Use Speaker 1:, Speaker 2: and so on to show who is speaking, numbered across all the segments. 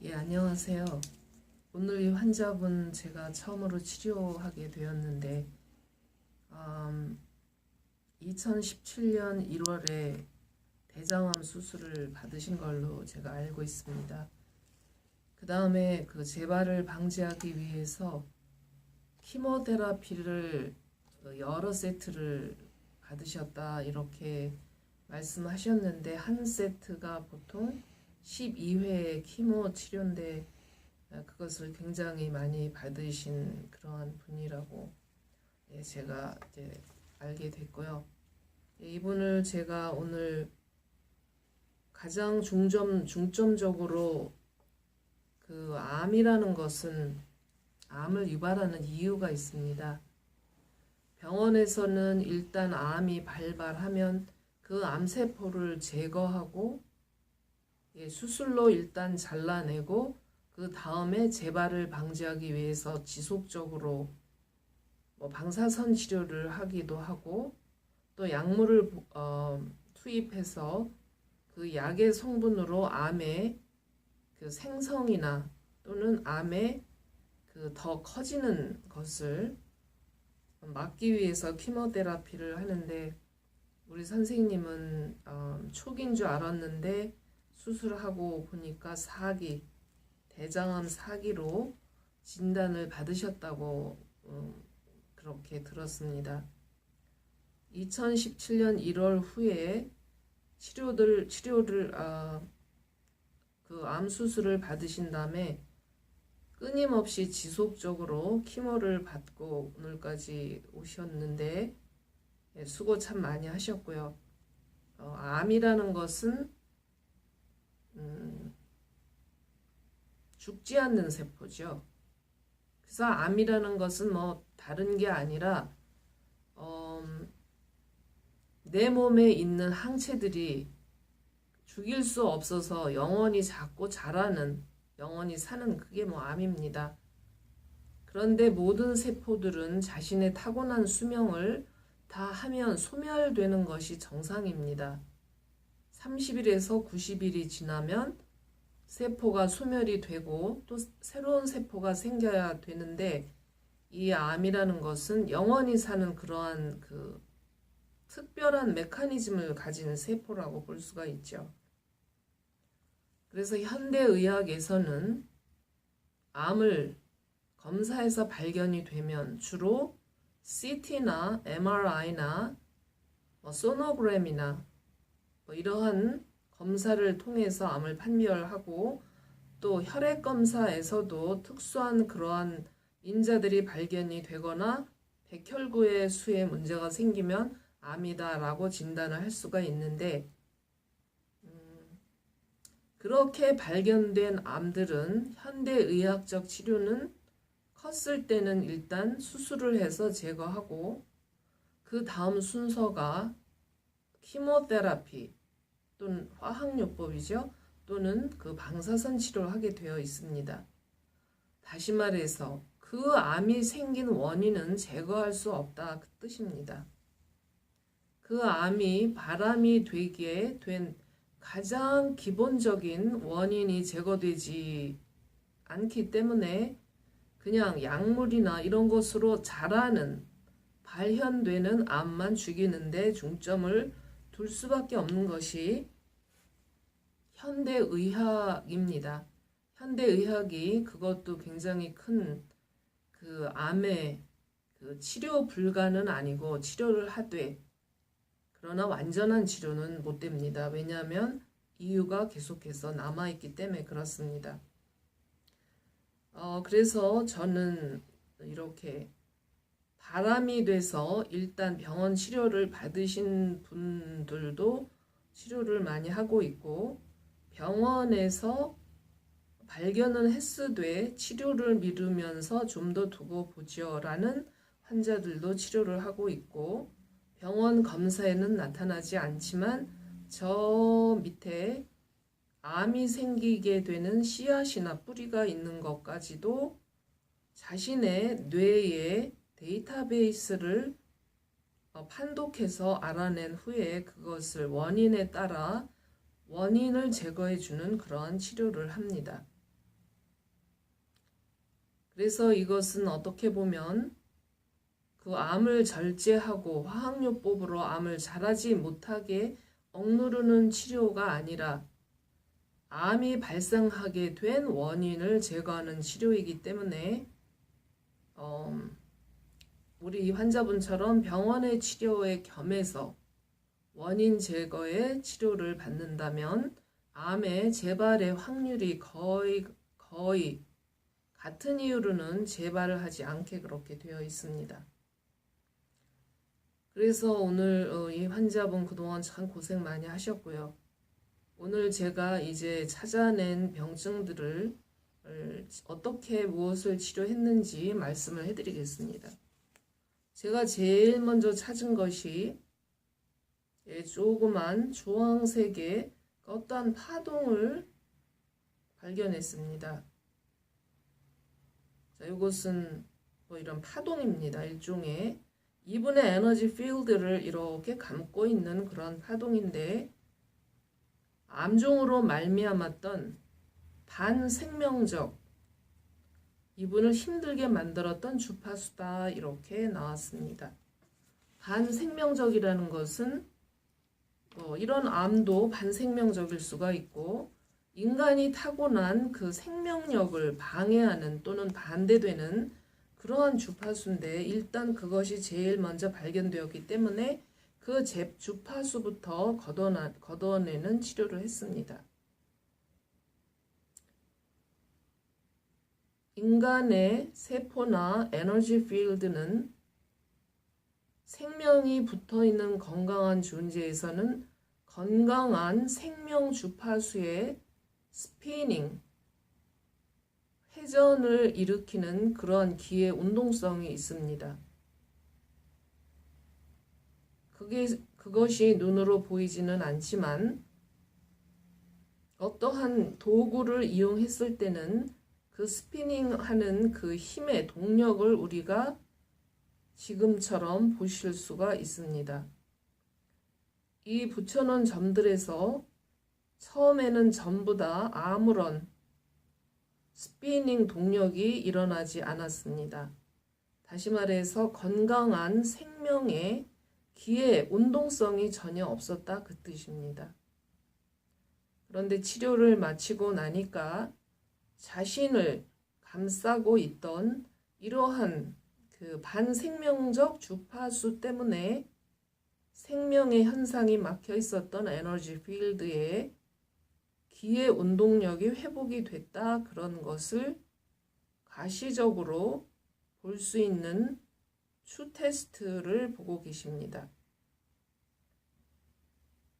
Speaker 1: 예, 안녕하세요. 오늘 이 환자분 제가 처음으로 치료하게 되었는데, 2017년 1월에 대장암 수술을 받으신 걸로 제가 알고 있습니다. 그 다음에 그 재발을 방지하기 위해서 키모테라피를 여러 세트를 받으셨다 이렇게 말씀하셨는데, 한 세트가 보통 12회의 키모 치료인데 그것을 굉장히 많이 받으신 그러한 분이라고 제가 이제 알게 됐고요. 이분을 제가 오늘 가장 중점적으로 그 암이라는 것은 암을 유발하는 이유가 있습니다. 병원에서는 일단 암이 발발하면 그 암세포를 제거하고 수술로 일단 잘라내고 그 다음에 재발을 방지하기 위해서 지속적으로 방사선 치료를 하기도 하고 또 약물을 투입해서 그 약의 성분으로 암의 그 생성이나 또는 암의 그 더 커지는 것을 막기 위해서 키모테라피를 하는데, 우리 선생님은 초기인 줄 알았는데 수술하고 보니까 대장암 4기로 진단을 받으셨다고 그렇게 들었습니다. 2017년 1월 후에 치료를 그 암 수술을 받으신 다음에 끊임없이 지속적으로 키모를 받고 오늘까지 오셨는데 수고 참 많이 하셨고요. 암이라는 것은 죽지 않는 세포죠. 그래서 암이라는 것은 다른 게 아니라 내 몸에 있는 항체들이 죽일 수 없어서 영원히 자꾸 자라는, 영원히 사는, 그게 암입니다. 그런데 모든 세포들은 자신의 타고난 수명을 다 하면 소멸되는 것이 정상입니다. 30일에서 90일이 지나면 세포가 소멸이 되고 또 새로운 세포가 생겨야 되는데, 이 암이라는 것은 영원히 사는 그러한 그 특별한 메커니즘을 가진 세포라고 볼 수가 있죠. 그래서 현대의학에서는 암을 검사에서 발견이 되면 주로 CT나 MRI나 소노그램이나 이러한 검사를 통해서 암을 판별하고, 또 혈액 검사에서도 특수한 그러한 인자들이 발견이 되거나 백혈구의 수에 문제가 생기면 암이다라고 진단을 할 수가 있는데, 그렇게 발견된 암들은 현대의학적 치료는 컸을 때는 일단 수술을 해서 제거하고 그 다음 순서가 키모테라피 또는 화학요법이죠. 또는 그 방사선 치료를 하게 되어 있습니다. 다시 말해서 그 암이 생긴 원인은 제거할 수 없다, 그 뜻입니다. 그 암이 발암이 되게 된 가장 기본적인 원인이 제거되지 않기 때문에 그냥 약물이나 이런 것으로 자라는, 발현되는 암만 죽이는데 중점을 둘 수밖에 없는 것이 현대의학입니다. 현대의학이 그것도 굉장히 큰 그 암의 그 치료 불가는 아니고 치료를 하되, 그러나 완전한 치료는 못 됩니다. 왜냐하면 이유가 계속해서 남아있기 때문에 그렇습니다. 그래서 저는 이렇게 발암이 돼서 일단 병원 치료를 받으신 분들도 치료를 많이 하고 있고, 병원에서 발견은 했으되 치료를 미루면서 좀 더 두고 보죠 라는 환자들도 치료를 하고 있고, 병원 검사에는 나타나지 않지만 저 밑에 암이 생기게 되는 씨앗이나 뿌리가 있는 것까지도 자신의 뇌의 데이터베이스를 판독해서 알아낸 후에 그것을 원인에 따라 원인을 제거해주는 그러한 치료를 합니다. 그래서 이것은 어떻게 보면 그 암을 절제하고 화학요법으로 암을 자라지 못하게 억누르는 치료가 아니라 암이 발생하게 된 원인을 제거하는 치료이기 때문에 우리 환자분처럼 병원의 치료에 겸해서 원인 제거의 치료를 받는다면 암의 재발의 확률이 거의 같은 이유로는 재발을 하지 않게 그렇게 되어 있습니다. 그래서 오늘 이 환자분 그동안 참 고생 많이 하셨고요. 오늘 제가 이제 찾아낸 병증들을 어떻게 무엇을 치료했는지 말씀을 해드리겠습니다. 제가 제일 먼저 찾은 것이 조그만 주황색의 어떠한 파동을 발견했습니다. 자, 이것은 뭐 이런 파동입니다. 일종의 2분의 에너지 필드를 이렇게 감고 있는 그런 파동인데 암종으로 말미암았던 반생명적 이분을 힘들게 만들었던 주파수다 이렇게 나왔습니다. 반생명적이라는 것은 이런 암도 반생명적일 수가 있고 인간이 타고난 그 생명력을 방해하는 또는 반대되는 그러한 주파수인데 일단 그것이 제일 먼저 발견되었기 때문에 그 주파수부터 걷어내는 치료를 했습니다. 인간의 세포나 에너지 필드는 생명이 붙어있는 건강한 존재에서는 건강한 생명 주파수의 스피닝, 회전을 일으키는 그런 기의 운동성이 있습니다. 그것이 눈으로 보이지는 않지만 어떠한 도구를 이용했을 때는 그 스피닝하는 그 힘의 동력을 우리가 지금처럼 보실 수가 있습니다. 이 붙여놓은 점들에서 처음에는 전부 다 아무런 스피닝 동력이 일어나지 않았습니다. 다시 말해서 건강한 생명의 기의 운동성이 전혀 없었다 그 뜻입니다. 그런데 치료를 마치고 나니까 자신을 감싸고 있던 이러한 그 반생명적 주파수 때문에 생명의 현상이 막혀 있었던 에너지 필드에 기의 운동력이 회복이 됐다 그런 것을 가시적으로 볼 수 있는 추 테스트를 보고 계십니다.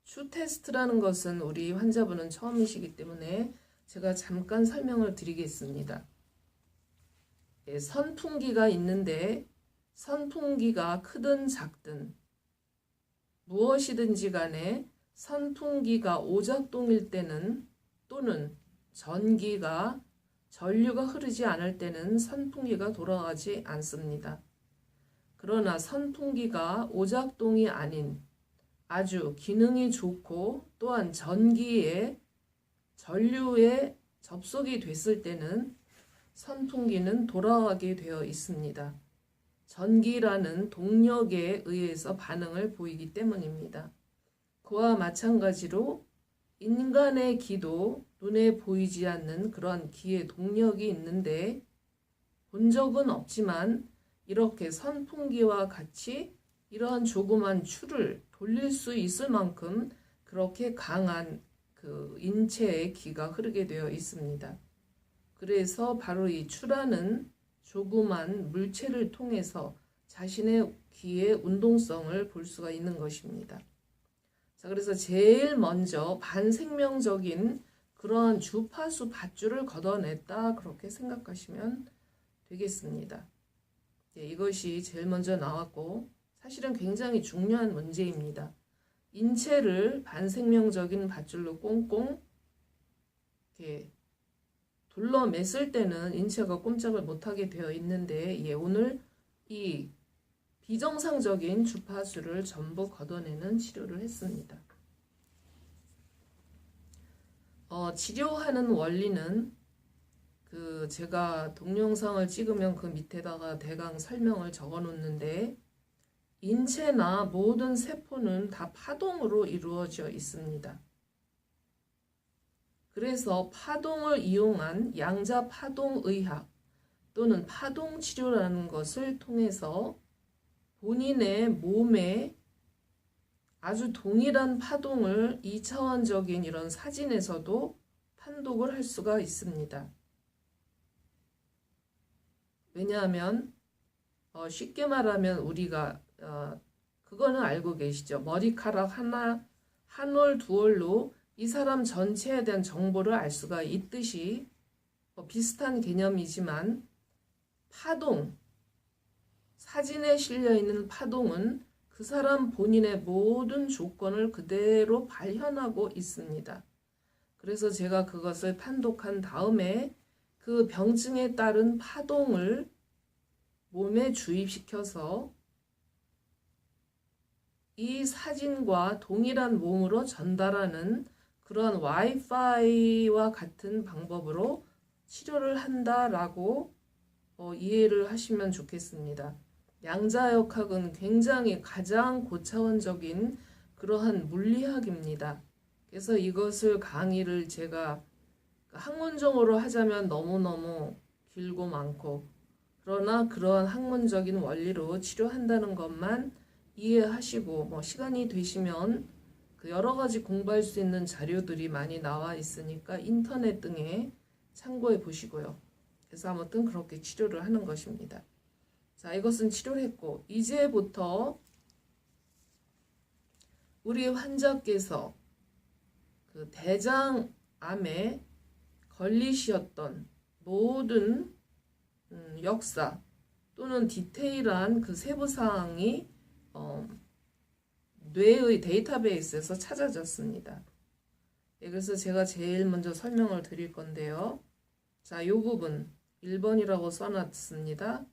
Speaker 1: 추 테스트라는 것은 우리 환자분은 처음이시기 때문에 제가 잠깐 설명을 드리겠습니다. 선풍기가 있는데 선풍기가 크든 작든 무엇이든지 간에 선풍기가 오작동일 때는 또는 전류가 흐르지 않을 때는 선풍기가 돌아가지 않습니다. 그러나 선풍기가 오작동이 아닌 아주 기능이 좋고 또한 전류에 접속이 됐을 때는 선풍기는 돌아가게 되어 있습니다. 전기라는 동력에 의해서 반응을 보이기 때문입니다. 그와 마찬가지로 인간의 기도 눈에 보이지 않는 그런 기의 동력이 있는데 본 적은 없지만 이렇게 선풍기와 같이 이러한 조그만 추를 돌릴 수 있을 만큼 그렇게 강한 그 인체의 기가 흐르게 되어 있습니다. 그래서 바로 이 추라는 조그만 물체를 통해서 자신의 기의 운동성을 볼 수가 있는 것입니다. 자, 그래서 제일 먼저 반생명적인 그러한 주파수 밧줄을 걷어냈다 그렇게 생각하시면 되겠습니다. 이것이 제일 먼저 나왔고 사실은 굉장히 중요한 문제입니다. 인체를 반생명적인 밧줄로 꽁꽁 이렇게 둘러맸을 때는 인체가 꼼짝을 못하게 되어 있는데 오늘 이 비정상적인 주파수를 전부 걷어내는 치료를 했습니다. 치료하는 원리는 제가 동영상을 찍으면 그 밑에다가 대강 설명을 적어 놓는데, 인체나 모든 세포는 다 파동으로 이루어져 있습니다. 그래서 파동을 이용한 양자 파동의학 또는 파동치료라는 것을 통해서 본인의 몸에 아주 동일한 파동을 2차원적인 이런 사진에서도 판독을 할 수가 있습니다. 왜냐하면 쉽게 말하면 우리가 그거는 알고 계시죠? 머리카락 하나, 한 올, 두 올로 이 사람 전체에 대한 정보를 알 수가 있듯이 비슷한 개념이지만 파동, 사진에 실려 있는 파동은 그 사람 본인의 모든 조건을 그대로 발현하고 있습니다. 그래서 제가 그것을 판독한 다음에 그 병증에 따른 파동을 몸에 주입시켜서 이 사진과 동일한 몸으로 전달하는 그런 와이파이와 같은 방법으로 치료를 한다라고 이해를 하시면 좋겠습니다. 양자역학은 굉장히 가장 고차원적인 그러한 물리학입니다. 그래서 이것을 강의를 제가 학문적으로 하자면 너무너무 길고 많고, 그러나 그러한 학문적인 원리로 치료한다는 것만 이해하시고 시간이 되시면 그 여러 가지 공부할 수 있는 자료들이 많이 나와 있으니까 인터넷 등에 참고해 보시고요. 그래서 아무튼 그렇게 치료를 하는 것입니다. 자, 이것은 치료를 했고, 이제부터 우리 환자께서 그 대장암에 걸리셨던 모든 역사 또는 디테일한 그 세부사항이 뇌의 데이터베이스에서 찾아졌습니다. 그래서 제가 제일 먼저 설명을 드릴 건데요. 자, 이 부분 1번이라고 써놨습니다.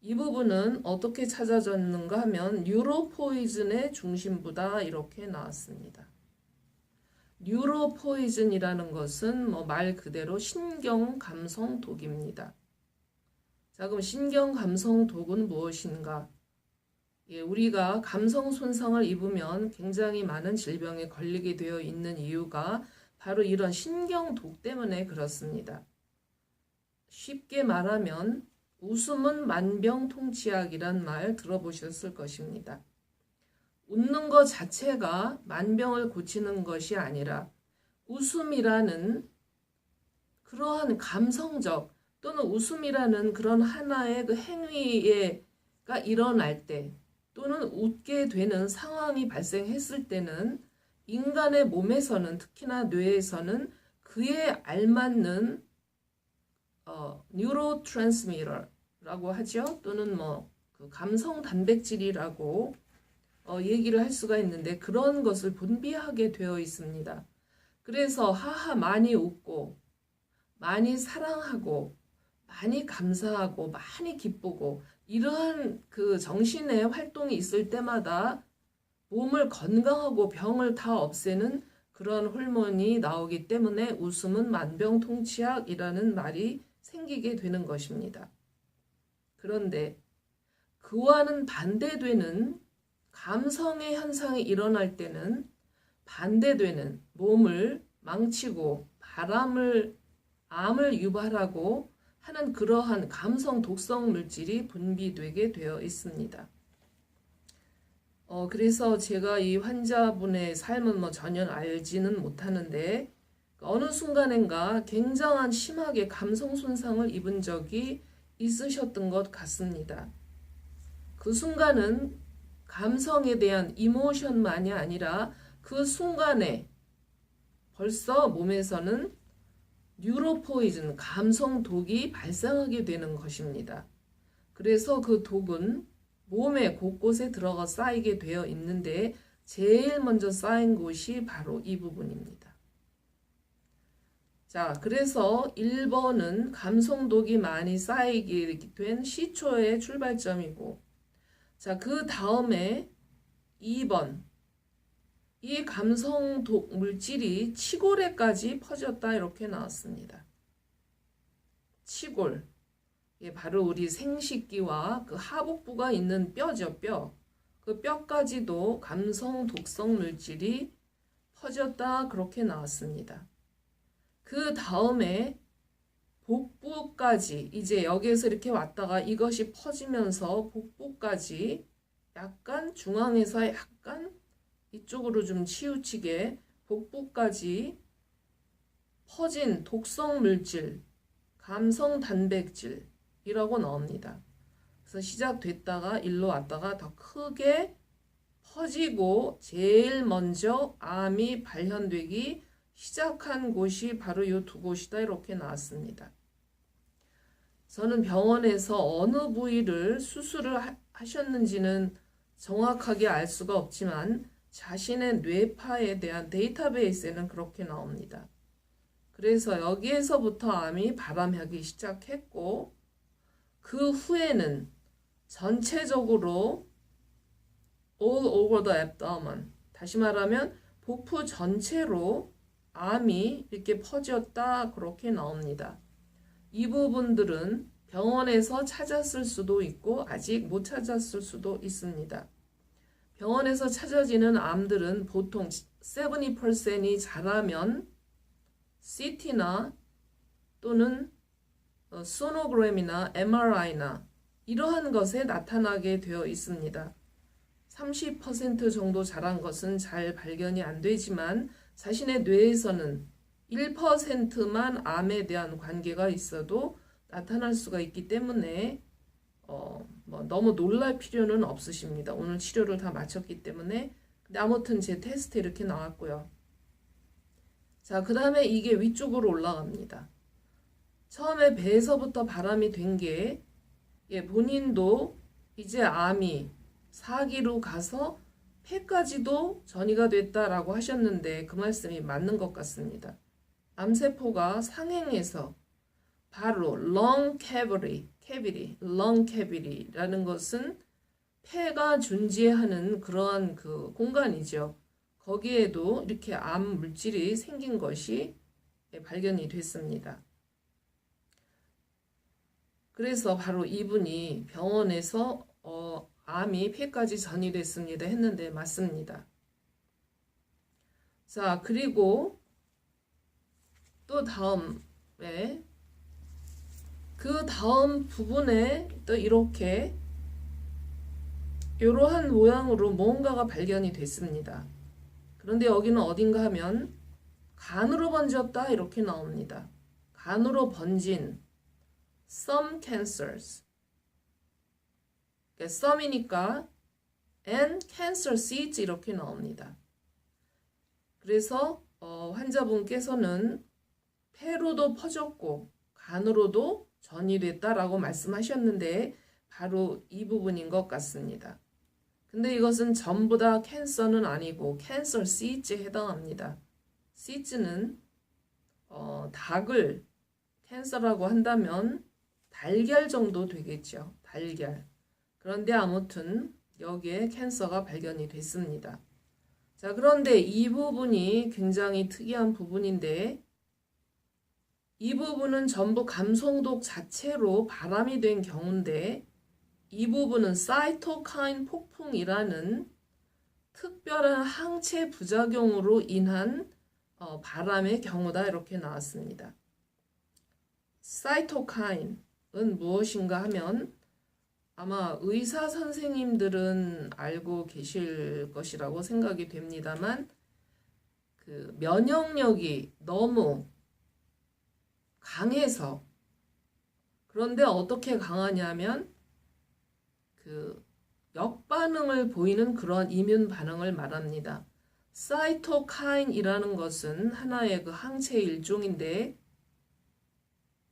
Speaker 1: 이 부분은 어떻게 찾아졌는가 하면 뉴로포이즌의 중심부다 이렇게 나왔습니다. 뉴로포이즌이라는 것은 말 그대로 신경감성독입니다. 자, 그럼 신경감성독은 무엇인가? 우리가 감성 손상을 입으면 굉장히 많은 질병에 걸리게 되어 있는 이유가 바로 이런 신경독 때문에 그렇습니다. 쉽게 말하면 웃음은 만병통치약이란 말 들어보셨을 것입니다. 웃는 것 자체가 만병을 고치는 것이 아니라 웃음이라는 그러한 감성적 또는 웃음이라는 그런 하나의 그 행위가 일어날 때 또는 웃게 되는 상황이 발생했을 때는 인간의 몸에서는 특히나 뇌에서는 그에 알맞는 뉴로트랜스미터라고 하죠. 또는 그 감성 단백질이라고 얘기를 할 수가 있는데 그런 것을 분비하게 되어 있습니다. 그래서 하하 많이 웃고 많이 사랑하고 많이 감사하고 많이 기쁘고 이러한 그 정신의 활동이 있을 때마다 몸을 건강하고 병을 다 없애는 그런 호르몬이 나오기 때문에 웃음은 만병통치약이라는 말이 생기게 되는 것입니다. 그런데 그와는 반대되는 감성의 현상이 일어날 때는 반대되는 몸을 망치고 암을 유발하고 하는 그러한 감성 독성 물질이 분비되게 되어 있습니다. 그래서 제가 이 환자분의 삶은 전혀 알지는 못하는데 어느 순간인가 굉장한 심하게 감성 손상을 입은 적이 있으셨던 것 같습니다. 그 순간은 감성에 대한 이모션만이 아니라 그 순간에 벌써 몸에서는 뉴로포이즌, 감성 독이 발생하게 되는 것입니다. 그래서 그 독은 몸의 곳곳에 들어가 쌓이게 되어 있는데 제일 먼저 쌓인 곳이 바로 이 부분입니다. 자, 그래서 1번은 감성독이 많이 쌓이게 된 시초의 출발점이고, 자, 그 다음에 2번, 이 감성독 물질이 치골에까지 퍼졌다 이렇게 나왔습니다. 치골, 바로 우리 생식기와 그 하복부가 있는 뼈죠, 뼈. 그 뼈까지도 감성 독성 물질이 퍼졌다 그렇게 나왔습니다. 그 다음에 복부까지 이제 여기에서 이렇게 왔다가 이것이 퍼지면서 복부까지 약간 중앙에서 약간 이쪽으로 좀 치우치게 복부까지 퍼진 독성 물질, 감성 단백질이라고 나옵니다. 그래서 시작됐다가 일로 왔다가 더 크게 퍼지고 제일 먼저 암이 발현되기 시작한 곳이 바로 이 두 곳이다 이렇게 나왔습니다. 저는 병원에서 어느 부위를 수술을 하셨는지는 정확하게 알 수가 없지만 자신의 뇌파에 대한 데이터베이스에는 그렇게 나옵니다. 그래서 여기에서부터 암이 발암하기 시작했고 그 후에는 전체적으로 all over the abdomen, 다시 말하면 복부 전체로 암이 이렇게 퍼졌다 그렇게 나옵니다. 이 부분들은 병원에서 찾았을 수도 있고 아직 못 찾았을 수도 있습니다. 병원에서 찾아지는 암들은 보통 70%이 잘하면 CT나 또는 소노그램이나 MRI나 이러한 것에 나타나게 되어 있습니다. 30% 정도 잘한 것은 잘 발견이 안 되지만 자신의 뇌에서는 1%만 암에 대한 관계가 있어도 나타날 수가 있기 때문에 너무 놀랄 필요는 없으십니다. 오늘 치료를 다 마쳤기 때문에. 근데 아무튼 제 테스트 이렇게 나왔고요. 자, 그 다음에 이게 위쪽으로 올라갑니다. 처음에 배에서부터 발암이 된 게 본인도 이제 암이 사기로 가서 폐까지도 전이가 됐다라고 하셨는데 그 말씀이 맞는 것 같습니다. 암세포가 상행해서 바로 lung cavity라는 것은 폐가 존재하는 그러한 그 공간이죠. 거기에도 이렇게 암 물질이 생긴 것이 발견이 됐습니다. 그래서 바로 이분이 병원에서 암이 폐까지 전이됐습니다 했는데 맞습니다. 자, 그리고 또 다음에 그 다음 부분에 또 이렇게 이러한 모양으로 뭔가가 발견이 됐습니다. 그런데 여기는 어딘가 하면 간으로 번졌다 이렇게 나옵니다. 간으로 번진 some cancers. some이니까 and cancer seeds 이렇게 나옵니다. 그래서 환자분께서는 폐로도 퍼졌고 간으로도 전이됐다라고 말씀하셨는데 바로 이 부분인 것 같습니다. 근데 이것은 전부 다 캔서는 아니고 캔서 시즈에 해당합니다. 시즈는 닭을 캔서라고 한다면 달걀 정도 되겠죠. 달걀. 그런데 아무튼 여기에 캔서가 발견이 됐습니다. 자, 그런데 이 부분이 굉장히 특이한 부분인데 이 부분은 전부 감성독 자체로 발암이 된 경우인데 이 부분은 사이토카인 폭풍이라는 특별한 항체 부작용으로 인한 발암의 경우다 이렇게 나왔습니다. 사이토카인은 무엇인가 하면 아마 의사 선생님들은 알고 계실 것이라고 생각이 됩니다만 그 면역력이 너무 강해서 그런데 어떻게 강하냐면 그 역반응을 보이는 그런 이뮨 반응을 말합니다. 사이토카인이라는 것은 하나의 그 항체의 일종인데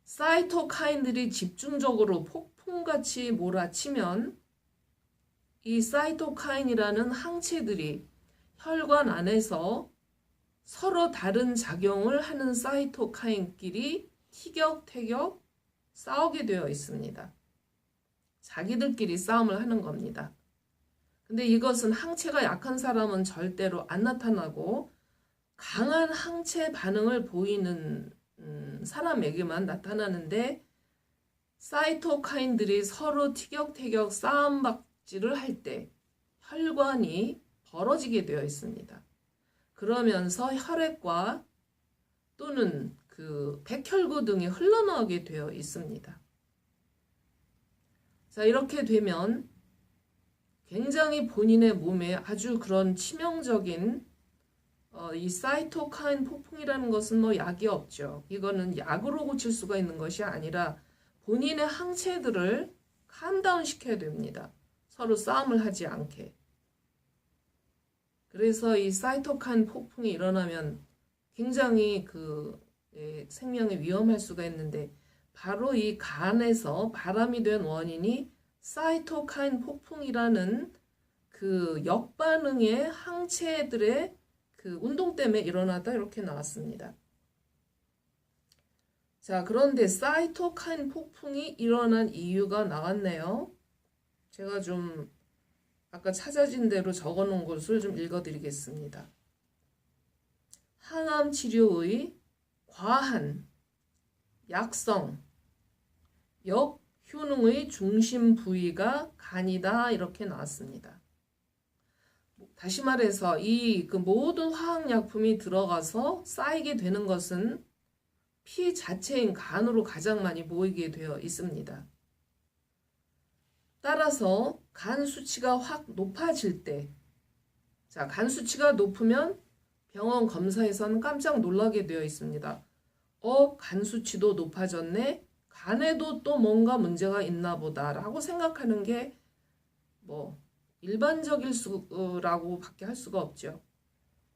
Speaker 1: 사이토카인들이 집중적으로 폭풍같이 몰아치면 이 사이토카인이라는 항체들이 혈관 안에서 서로 다른 작용을 하는 사이토카인끼리 티격태격 싸우게 되어 있습니다. 자기들끼리 싸움을 하는 겁니다. 근데 이것은 항체가 약한 사람은 절대로 안 나타나고 강한 항체 반응을 보이는 사람에게만 나타나는데 사이토카인들이 서로 티격태격 싸움박질을 할 때 혈관이 벌어지게 되어 있습니다. 그러면서 혈액과 또는 그 백혈구 등이 흘러나오게 되어 있습니다. 자, 이렇게 되면 굉장히 본인의 몸에 아주 그런 치명적인 이 사이토카인 폭풍이라는 것은 뭐 약이 없죠. 이거는 약으로 고칠 수가 있는 것이 아니라 본인의 항체들을 캄다운 시켜야 됩니다. 서로 싸움을 하지 않게. 그래서 이 사이토카인 폭풍이 일어나면 굉장히 생명에 위험할 수가 있는데 바로 이 간에서 바람이 된 원인이 사이토카인 폭풍이라는 그 역반응의 항체들의 그 운동 때문에 일어나다 이렇게 나왔습니다. 자, 그런데 사이토카인 폭풍이 일어난 이유가 나왔네요. 제가 좀 아까 찾아진 대로 적어 놓은 것을 좀 읽어 드리겠습니다. 항암 치료의 과한 약성 역효능의 중심 부위가 간이다 이렇게 나왔습니다. 다시 말해서 이 모든 화학약품이 들어가서 쌓이게 되는 것은 피 자체인 간으로 가장 많이 모이게 되어 있습니다. 따라서 간 수치가 확 높아질 때, 자, 간 수치가 높으면 병원 검사에서는 깜짝 놀라게 되어 있습니다. 간 수치도 높아졌네? 간에도 또 뭔가 문제가 있나 보다 라고 생각하는 게 일반적일 수라고 밖에 할 수가 없죠.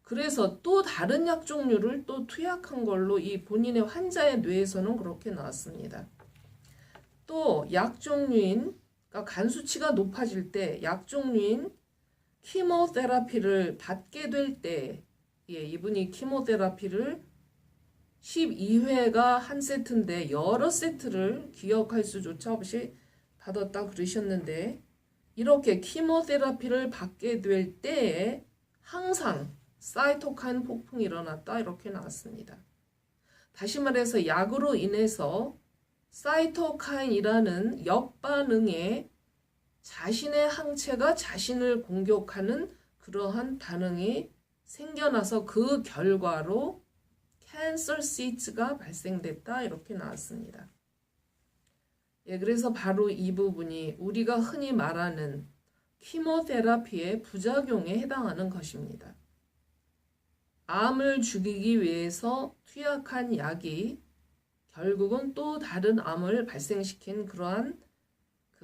Speaker 1: 그래서 또 다른 약 종류를 또 투약한 걸로 이 본인의 환자의 뇌에서는 그렇게 나왔습니다. 또 약 종류인, 그러니까 간 수치가 높아질 때 약 종류인 키모테라피를 받게 될 때, 이분이 키모테라피를 12회가 한 세트인데 여러 세트를 기억할 수조차 없이 받았다 그러셨는데 이렇게 키모테라피를 받게 될 때에 항상 사이토카인 폭풍이 일어났다 이렇게 나왔습니다. 다시 말해서 약으로 인해서 사이토카인이라는 역반응에 자신의 항체가 자신을 공격하는 그러한 반응이 생겨나서 그 결과로 캔서 시트가 발생됐다 이렇게 나왔습니다. 그래서 바로 이 부분이 우리가 흔히 말하는 키모테라피의 부작용에 해당하는 것입니다. 암을 죽이기 위해서 투약한 약이 결국은 또 다른 암을 발생시킨 그러한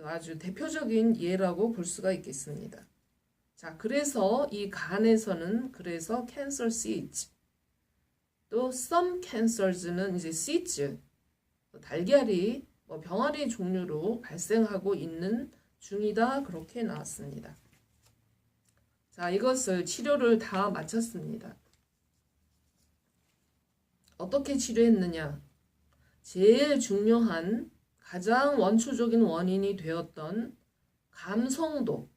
Speaker 1: 아주 대표적인 예라고 볼 수가 있겠습니다. 자, 그래서 이 간에서는 그래서 캔서 시트, 또 some cancers는 이제 seeds, 달걀이 병아리 종류로 발생하고 있는 중이다 그렇게 나왔습니다. 자, 이것을 치료를 다 마쳤습니다. 어떻게 치료했느냐? 제일 중요한 가장 원초적인 원인이 되었던 감성독을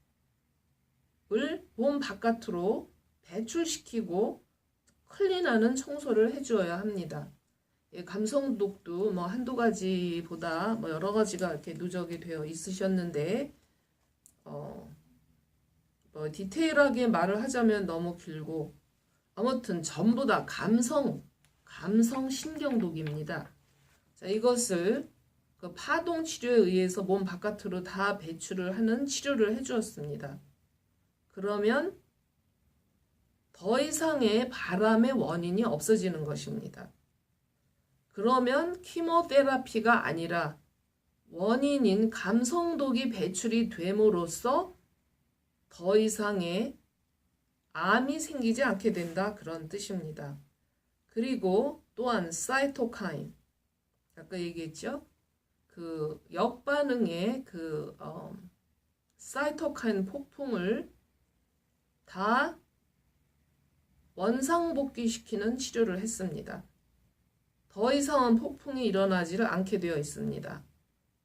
Speaker 1: 몸 바깥으로 배출시키고 클린하는 청소를 해주어야 합니다. 감성독도 한두 가지보다 여러 가지가 이렇게 누적이 되어 있으셨는데 디테일하게 말을 하자면 너무 길고 아무튼 전부 다 감성 신경독입니다. 자, 이것을 파동 치료에 의해서 몸 바깥으로 다 배출을 하는 치료를 해주었습니다. 그러면 더 이상의 바람의 원인이 없어지는 것입니다. 그러면 키모테라피가 아니라 원인인 감성독이 배출이 됨으로써 더 이상의 암이 생기지 않게 된다 그런 뜻입니다. 그리고 또한 사이토카인, 아까 얘기했죠? 그 역반응의 사이토카인 폭풍을 다 원상복귀시키는 치료를 했습니다. 더 이상은 폭풍이 일어나지를 않게 되어 있습니다.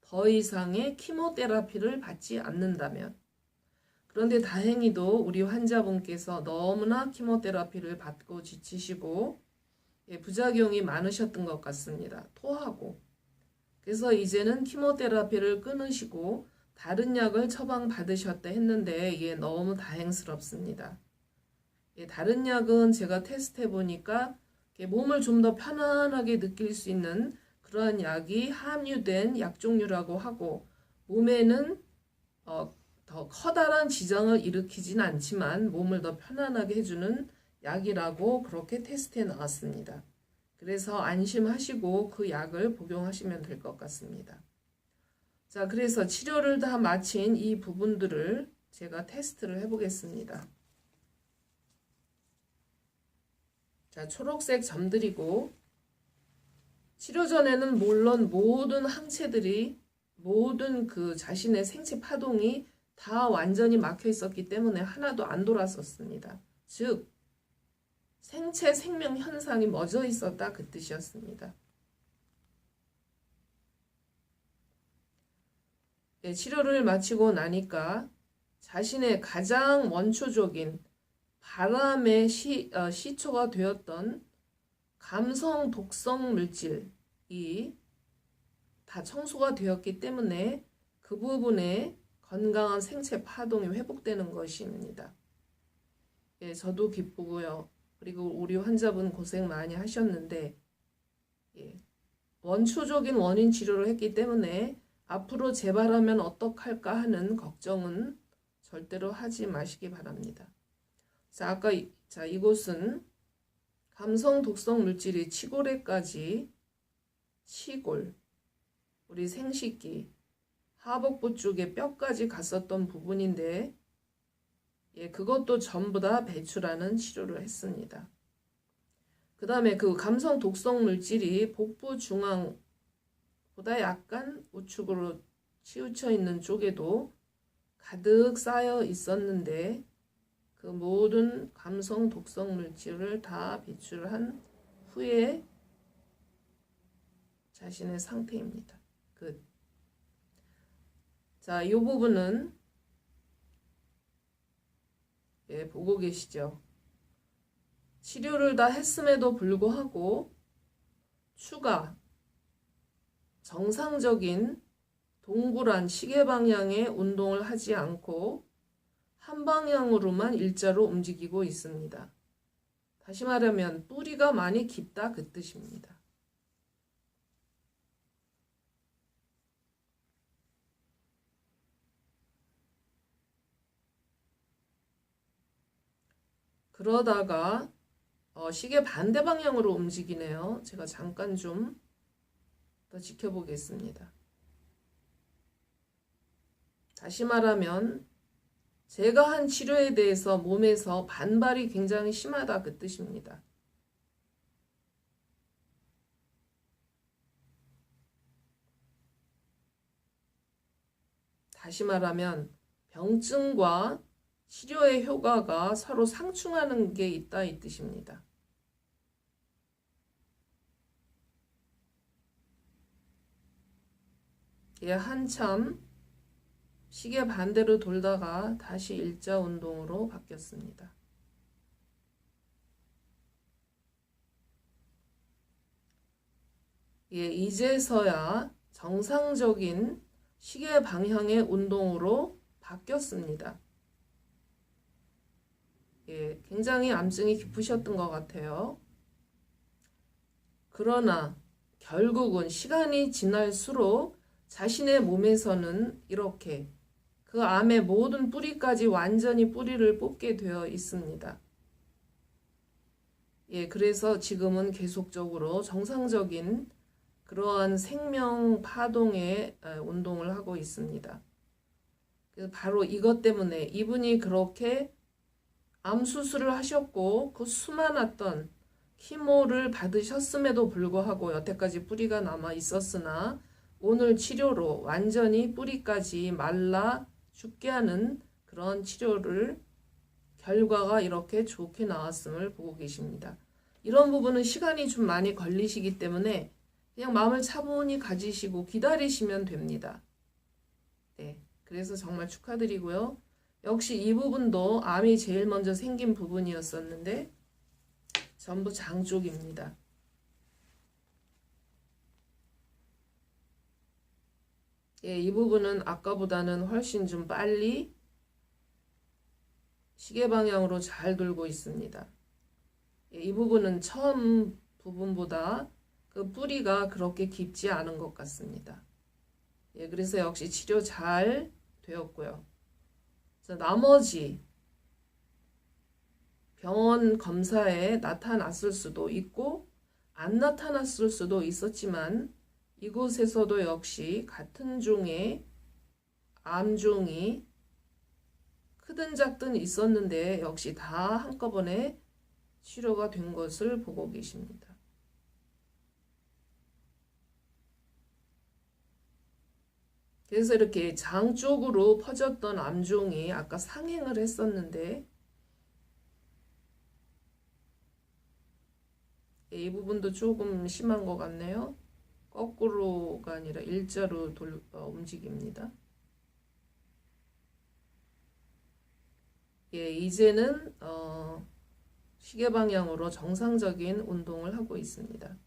Speaker 1: 더 이상의 키모테라피를 받지 않는다면. 그런데 다행히도 우리 환자분께서 너무나 키모테라피를 받고 지치시고 부작용이 많으셨던 것 같습니다. 토하고. 그래서 이제는 키모테라피를 끊으시고 다른 약을 처방받으셨다 했는데 이게 너무 다행스럽습니다. 예, 다른 약은 제가 테스트해 보니까 몸을 좀 더 편안하게 느낄 수 있는 그러한 약이 함유된 약 종류라고 하고 몸에는 더 커다란 지장을 일으키진 않지만 몸을 더 편안하게 해주는 약이라고 그렇게 테스트에 나왔습니다. 그래서 안심하시고 그 약을 복용하시면 될 것 같습니다. 자, 그래서 치료를 다 마친 이 부분들을 제가 테스트를 해보겠습니다. 자, 초록색 점들이고 치료 전에는 물론 모든 항체들이 모든 그 자신의 생체 파동이 다 완전히 막혀 있었기 때문에 하나도 안 돌았었습니다. 즉 생체 생명 현상이 멎어 있었다 그 뜻이었습니다. 예, 치료를 마치고 나니까 자신의 가장 원초적인 바람의 시초가 되었던 감성 독성 물질이 다 청소가 되었기 때문에 그 부분에 건강한 생체 파동이 회복되는 것입니다. 예, 저도 기쁘고요. 그리고 우리 환자분 고생 많이 하셨는데 예, 원초적인 원인 치료를 했기 때문에 앞으로 재발하면 어떡할까 하는 걱정은 절대로 하지 마시기 바랍니다. 자, 이곳은 감성 독성 물질이 치골에까지 치골, 우리 생식기, 하복부 쪽에 뼈까지 갔었던 부분인데 예, 그것도 전부 다 배출하는 치료를 했습니다. 그 다음에 그 감성 독성 물질이 복부 중앙보다 약간 우측으로 치우쳐 있는 쪽에도 가득 쌓여 있었는데 그 모든 감성 독성 물질을 다 배출한 후에 자신의 상태입니다. 끝. 자, 이 부분은 예, 보고 계시죠? 치료를 다 했음에도 불구하고 추가 정상적인 동그란 시계 방향의 운동을 하지 않고 한 방향으로만 일자로 움직이고 있습니다. 다시 말하면 뿌리가 많이 깊다 그 뜻입니다. 그러다가 시계 반대 방향으로 움직이네요. 제가 잠깐 좀 더 지켜보겠습니다. 다시 말하면 제가 한 치료에 대해서 몸에서 반발이 굉장히 심하다 그 뜻입니다. 다시 말하면 병증과 치료의 효과가 서로 상충하는 게 있다 이 뜻입니다. 예, 한참 시계 반대로 돌다가 다시 일자 운동으로 바뀌었습니다. 예, 이제서야 정상적인 시계 방향의 운동으로 바뀌었습니다. 예, 굉장히 암증이 깊으셨던 것 같아요. 그러나 결국은 시간이 지날수록 자신의 몸에서는 이렇게 그 암의 모든 뿌리까지 완전히 뿌리를 뽑게 되어 있습니다. 예, 그래서 지금은 계속적으로 정상적인 그러한 생명 파동의 운동을 하고 있습니다. 바로 이것 때문에 이분이 그렇게 암 수술을 하셨고 그 수많았던 키모를 받으셨음에도 불구하고 여태까지 뿌리가 남아 있었으나 오늘 치료로 완전히 뿌리까지 말라 죽게 하는 그런 치료를 결과가 이렇게 좋게 나왔음을 보고 계십니다. 이런 부분은 시간이 좀 많이 걸리시기 때문에 그냥 마음을 차분히 가지시고 기다리시면 됩니다. 네, 그래서 정말 축하드리고요. 역시 이 부분도 암이 제일 먼저 생긴 부분이었었는데 전부 장 쪽입니다. 예, 이 부분은 아까보다는 훨씬 좀 빨리 시계 방향으로 잘 돌고 있습니다. 예, 이 부분은 처음 부분보다 그 뿌리가 그렇게 깊지 않은 것 같습니다. 예, 그래서 역시 치료 잘 되었고요. 그래서 나머지 병원 검사에 나타났을 수도 있고 안 나타났을 수도 있었지만 이곳에서도 역시 같은 종의 암종이 크든 작든 있었는데 역시 다 한꺼번에 치료가 된 것을 보고 계십니다. 그래서 이렇게 장 쪽으로 퍼졌던 암종이 아까 상행을 했었는데 이 부분도 조금 심한 것 같네요. 거꾸로가 아니라 일자로 움직입니다. 예, 이제는 시계 방향으로 정상적인 운동을 하고 있습니다.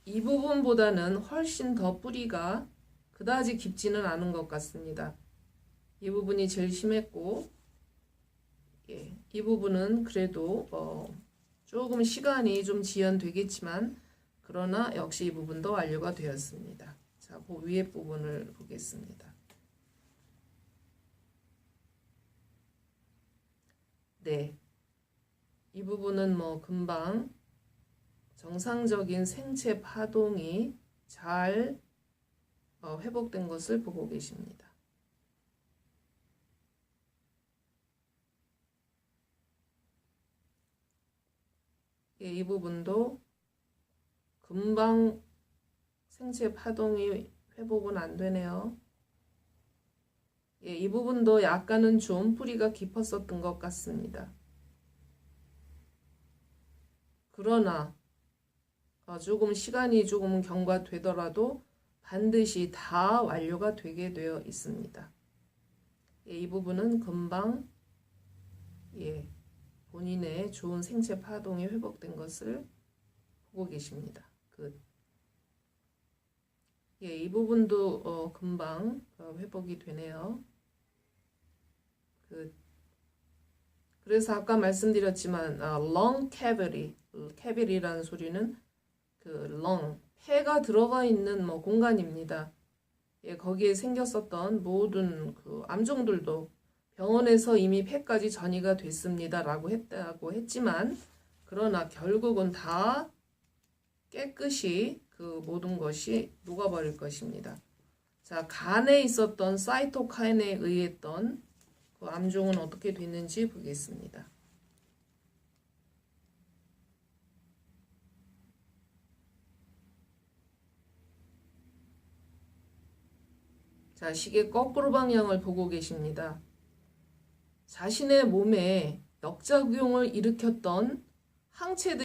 Speaker 1: 이 부분보다는 훨씬 더 뿌리가 그다지 깊지는 않은 것 같습니다. 이 부분이 제일 심했고, 예, 이 부분은 그래도 조금 시간이 좀 지연되겠지만 그러나 역시 이 부분도 완료가 되었습니다. 자, 그 위에 부분을 보겠습니다. 네, 이 부분은 뭐 금방 정상적인 생체 파동이 잘 회복된 것을 보고 계십니다. 예, 이 부분도 금방 생체 파동이 회복은 안 되네요. 예, 이 부분도 약간은 좀 뿌리가 깊었었던 것 같습니다. 그러나 조금 시간이 조금 경과되더라도 반드시 다 완료가 되게 되어 있습니다. 예, 이 부분은 금방 예, 본인의 좋은 생체 파동이 회복된 것을 보고 계십니다. 예, 이 부분도 금방 회복이 되네요. 그래서 아까 말씀드렸지만 lung cavity라는 소리는 lung, 폐가 들어가 있는 뭐 공간입니다. 예, 거기에 생겼었던 모든 암종들도 병원에서 이미 폐까지 전이가 됐습니다라고 했지만 그러나 결국은 다 깨끗이 그 모든 것이 녹아버릴 것입니다. 자, 간에 있었던 사이토카인에 의했던 그 암종은 어떻게 됐는지 보겠습니다. 자, 시계 거꾸로 방향을 보고 계십니다. 자신의 몸에 역작용을 일으켰던 항체들이